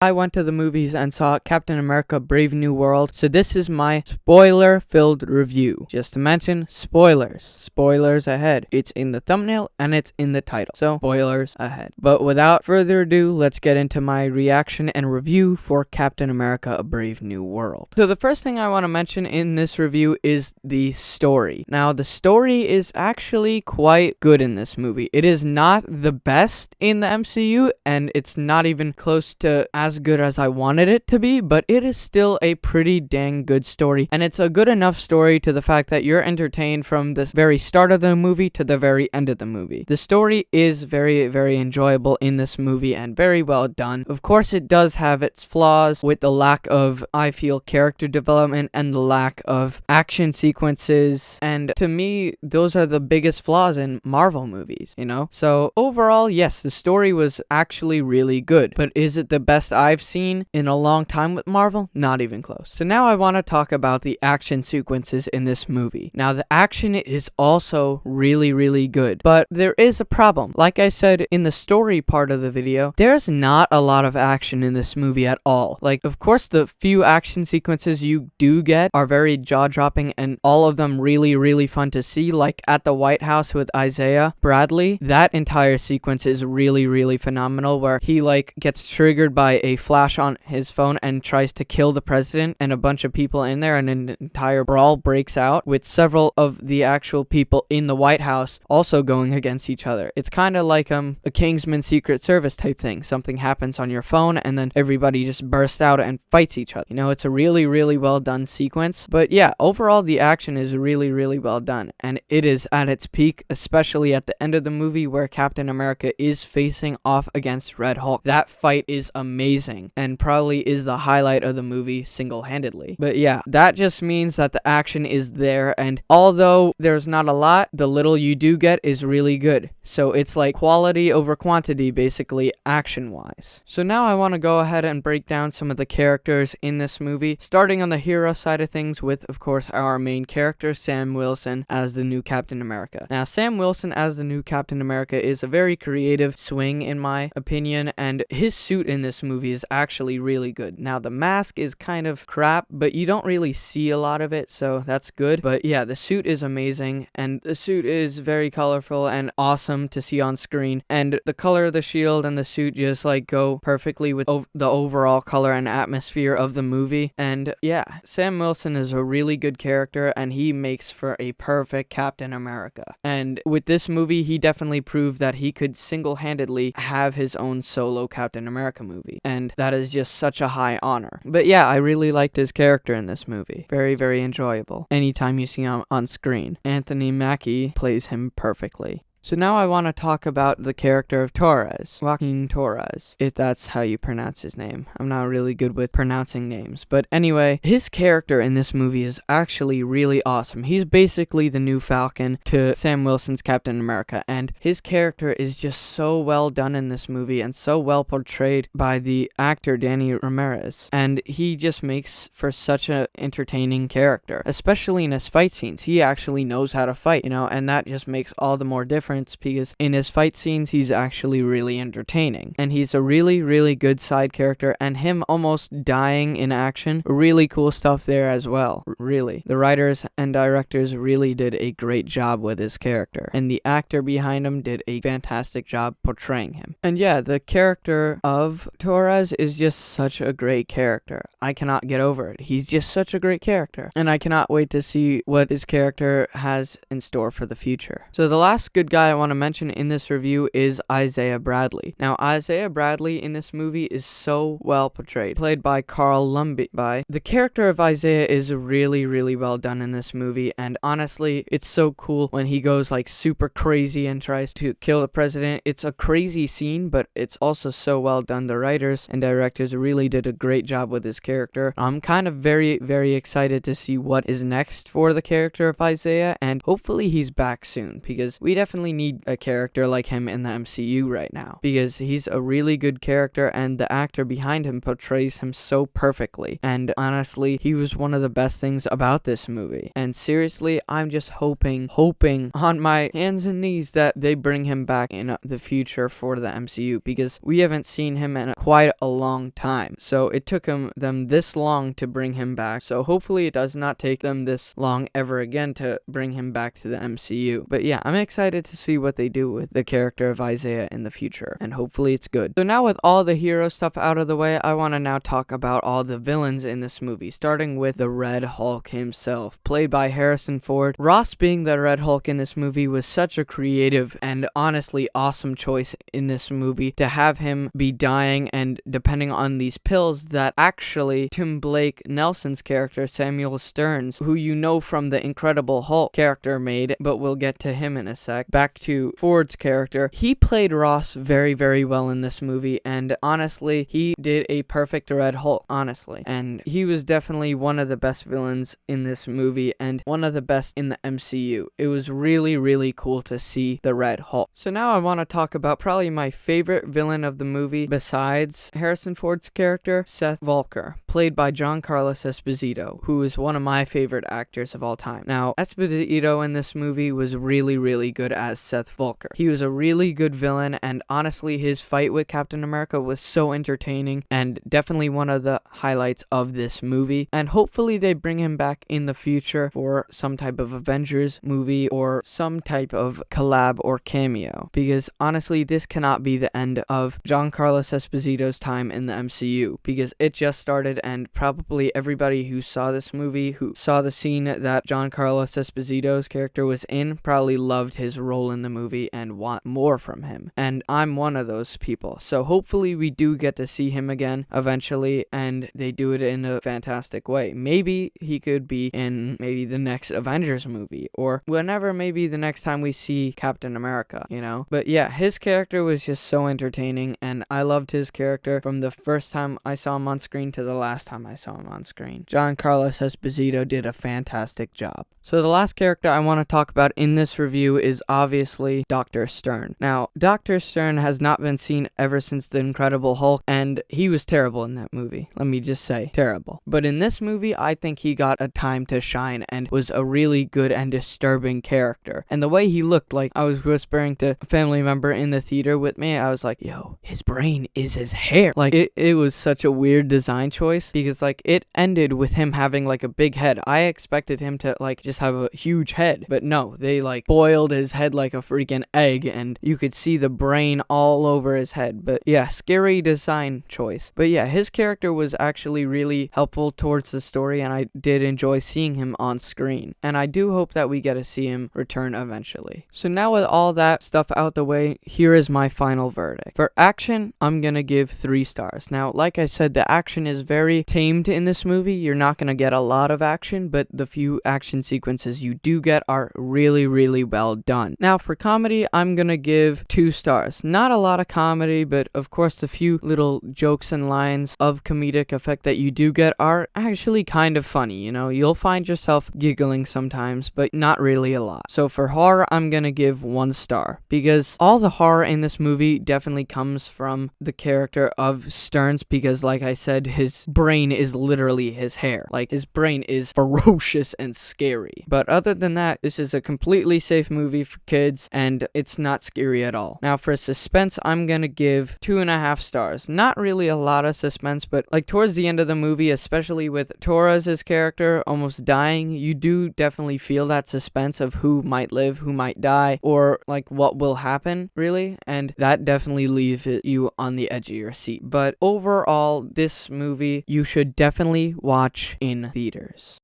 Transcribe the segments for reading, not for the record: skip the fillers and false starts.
I went to the movies and saw Captain America Brave New World, so this is my spoiler-filled review. Just to mention, spoilers. Spoilers ahead. It's in the thumbnail and it's in the title, so spoilers ahead. But without further ado, let's get into my reaction and review for Captain America A Brave New World. So the first thing I want to mention in this review is the story. Now, the story is actually quite good in this movie. It is not the best in the MCU, and it's not even close to as good as I wanted it to be, but it is still a pretty dang good story, and it's a good enough story to the fact that you're entertained from the very start of the movie to the very end of the movie. The story is very, very enjoyable in this movie and very well done. Of course, it does have its flaws with the lack of, I feel, character development and the lack of action sequences, and to me, those are the biggest flaws in Marvel movies, you know? So overall, yes, the story was actually really good, but is it the best I've seen in a long time with Marvel? Not even close. So now I want to talk about the action sequences in this movie. Now, the action is also really, really good, but there is a problem. Like I said in the story part of the video, there's not a lot of action in this movie at all. Like, of course, the few action sequences you do get are very jaw-dropping and all of them really, really fun to see. Like at the White House with Isaiah Bradley, that entire sequence is really, really phenomenal, where he like gets triggered by a flash on his phone and tries to kill the president and a bunch of people in there, and an entire brawl breaks out with several of the actual people in the White House also going against each other. It's kind of like a Kingsman Secret Service type thing. Something happens on your phone and then everybody just bursts out and fights each other. You know, it's a really, really well done sequence. But yeah, overall the action is really, really well done, and it is at its peak, especially at the end of the movie where Captain America is facing off against Red Hulk. That fight is amazing and probably is the highlight of the movie single-handedly. But yeah, that just means that the action is there, and although there's not a lot, the little you do get is really good. So it's like quality over quantity, basically, action-wise. So now I want to go ahead and break down some of the characters in this movie, starting on the hero side of things with, of course, our main character, Sam Wilson, as the new Captain America. Now, Sam Wilson as the new Captain America is a very creative swing, in my opinion, and his suit in this movie is actually really good. Now, the mask is kind of crap, but you don't really see a lot of it, so that's good. But yeah, the suit is amazing, and the suit is very colorful and awesome to see on screen, and the color of the shield and the suit just like go perfectly with the overall color and atmosphere of the movie. And yeah, Sam Wilson is a really good character, and he makes for a perfect Captain America. And with this movie, he definitely proved that he could single-handedly have his own solo Captain America movie, and that is just such a high honor. But yeah, I really liked his character in this movie. Very, very enjoyable anytime you see him on screen. Anthony Mackie plays him perfectly. So now I want to talk about the character of Torres, Joaquin Torres, if that's how you pronounce his name. I'm not really good with pronouncing names. But anyway, his character in this movie is actually really awesome. He's basically the new Falcon to Sam Wilson's Captain America, and his character is just so well done in this movie and so well portrayed by the actor Danny Ramirez. And he just makes for such an entertaining character, especially in his fight scenes. He actually knows how to fight, you know, and that just makes all the more difference, because in his fight scenes he's actually really entertaining, and he's a really, really good side character, and him almost dying in action, really cool stuff there as well. Really, the writers and directors really did a great job with his character, and the actor behind him did a fantastic job portraying him. And yeah, the character of Torres is just such a great character. I cannot get over it. He's just such a great character, and I cannot wait to see what his character has in store for the future. So the last good guy I want to mention in this review is Isaiah Bradley. Now, Isaiah Bradley in this movie is so well portrayed, played by Carl Lumbly. The character of Isaiah is really, really well done in this movie, and honestly, it's so cool when he goes like super crazy and tries to kill the president. It's a crazy scene, but it's also so well done. The writers and directors really did a great job with his character. I'm kind of very, very excited to see what is next for the character of Isaiah, and hopefully he's back soon, because we definitely definitely need a character like him in the MCU right now, because he's a really good character and the actor behind him portrays him so perfectly. And honestly, he was one of the best things about this movie. And seriously, I'm just hoping on my hands and knees that they bring him back in the future for the MCU, because we haven't seen him in quite a long time. So it took them this long to bring him back. So hopefully it does not take them this long ever again to bring him back to the MCU. But yeah, I'm excited to see what they do with the character of Isaiah in the future, and hopefully it's good. So now with all the hero stuff out of the way, I want to now talk about all the villains in this movie, starting with the Red Hulk himself, played by Harrison Ford. Ross being the Red Hulk in this movie was such a creative and honestly awesome choice in this movie, to have him be dying and depending on these pills that actually Tim Blake Nelson's character, Samuel Stearns, who you know from the Incredible Hulk character, made, but we'll get to him in a sec. Back to Ford's character, he played Ross very, very well in this movie, and honestly, he did a perfect Red Hulk, honestly. And he was definitely one of the best villains in this movie, and one of the best in the MCU. It was really, really cool to see the Red Hulk. So now I want to talk about probably my favorite villain of the movie, besides Harrison Ford's character, Seth Volker, played by Giancarlo Esposito, who is one of my favorite actors of all time. Now, Esposito in this movie was really, really good as Seth Volker. He was a really good villain, and honestly, his fight with Captain America was so entertaining, and definitely one of the highlights of this movie. And hopefully they bring him back in the future for some type of Avengers movie or some type of collab or cameo, because honestly, this cannot be the end of Giancarlo Esposito's time in the MCU, because it just started, and probably everybody who saw this movie, who saw the scene that Giancarlo Esposito's character was in, probably loved his role in the movie and want more from him. And I'm one of those people. So hopefully we do get to see him again eventually, and they do it in a fantastic way. Maybe he could be in maybe the next Avengers movie, or whenever, maybe the next time we see Captain America, you know? But yeah, his character was just so entertaining, and I loved his character from the first time I saw him on screen to the last time I saw him on screen. Giancarlo Esposito did a fantastic job. So the last character I want to talk about in this review is obviously Dr. Stern. Now, Dr. Stern has not been seen ever since The Incredible Hulk, and he was terrible in that movie. Let me just say, terrible. But in this movie, I think he got a time to shine and was a really good and disturbing character. And the way he looked, like I was whispering to a family member in the theater with me, I was like, yo, his brain is his hair. Like, it was such a weird design choice, because like it ended with him having like a big head. I expected him to like just have a huge head, but no, they like boiled his head like a freaking egg, and you could see the brain all over his head. But yeah, scary design choice. But yeah, his character was actually really helpful towards the story, and I did enjoy seeing him on screen, and I do hope that we get to see him return eventually. So now with all that stuff out the way, here is my final verdict. For action, I'm gonna give 3 stars. Now, like I said, the action is very tamed in this movie. You're not gonna get a lot of action, but the few action sequences you do get are really, really well done. Now for comedy, I'm gonna give 2 stars. Not a lot of comedy, but of course the few little jokes and lines of comedic effect that you do get are actually kind of funny, you know? You'll find yourself giggling sometimes, but not really a lot. So for horror, I'm gonna give 1 star, because all the horror in this movie definitely comes from the character of Stearns, because like I said, his brain is literally his hair. Like, his brain is ferocious and scary. But other than that, this is a completely safe movie for kids, and it's not scary at all. Now for suspense, I'm gonna give 2.5 stars. Not really a lot of suspense, but like towards the end of the movie, especially with Torres' character almost dying, you do definitely feel that suspense of who might live, who might die, or like what will happen, really, and that definitely leaves you on the edge of your seat. But overall, this movie you should definitely watch in theaters.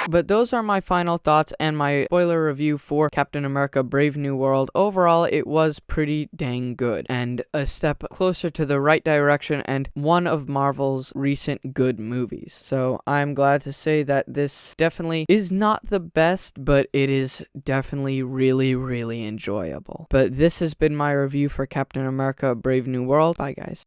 But those are my final thoughts and my spoiler review for Captain America Brave New World. Overall, it was pretty dang good, and a step closer to the right direction, and one of Marvel's recent good movies. So I'm glad to say that this definitely is not the best, but it is definitely really, really enjoyable. But this has been my review for Captain America Brave New World. Bye, guys.